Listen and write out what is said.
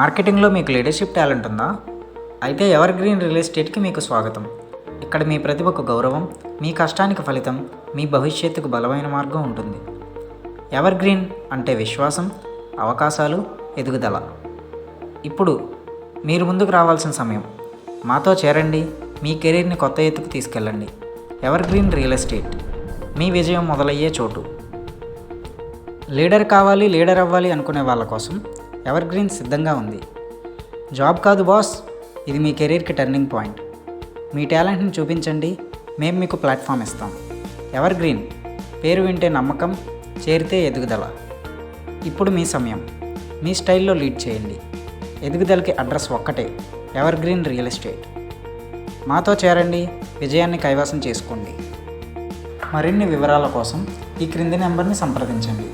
మార్కెటింగ్లో మీకు leadership talent ఉందా? అయితే ఎవర్ గ్రీన్ రియల్ ఎస్టేట్కి మీకు స్వాగతం. ఇక్కడ మీ ప్రతిభకు గౌరవం, మీ కష్టానికి ఫలితం, మీ భవిష్యత్తుకు బలమైన మార్గం ఉంటుంది. ఎవర్ గ్రీన్ అంటే విశ్వాసం, అవకాశాలు, ఎదుగుదల. ఇప్పుడు మీరు ముందుకు రావాల్సిన సమయం. మాతో చేరండి, మీ కెరీర్ని కొత్త ఎత్తుకు తీసుకెళ్ళండి. ఎవర్ గ్రీన్ రియల్ ఎస్టేట్, మీ విజయం మొదలయ్యే చోటు. లీడర్ కావాలి, లీడర్ అవ్వాలి అనుకునే వాళ్ళ కోసం ఎవర్ గ్రీన్ సిద్ధంగా ఉంది. జాబ్ కాదు బాస్, ఇది మీ కెరీర్కి టర్నింగ్ పాయింట్. మీ టాలెంట్ని చూపించండి, మేము మీకు ప్లాట్ఫామ్ ఇస్తాం. ఎవర్ గ్రీన్ పేరు వింటే నమ్మకం, చేరితే ఎదుగుదల. ఇప్పుడు మీ సమయం. మీ స్టైల్లో లీడ్ చేయండి. ఎదుగుదలకి అడ్రస్ ఒక్కటే, ఎవర్ గ్రీన్ రియల్ ఎస్టేట్. మాతో చేరండి, విజయాన్ని కైవసం చేసుకోండి. మరిన్ని వివరాల కోసం ఈ క్రింది నెంబర్ని సంప్రదించండి.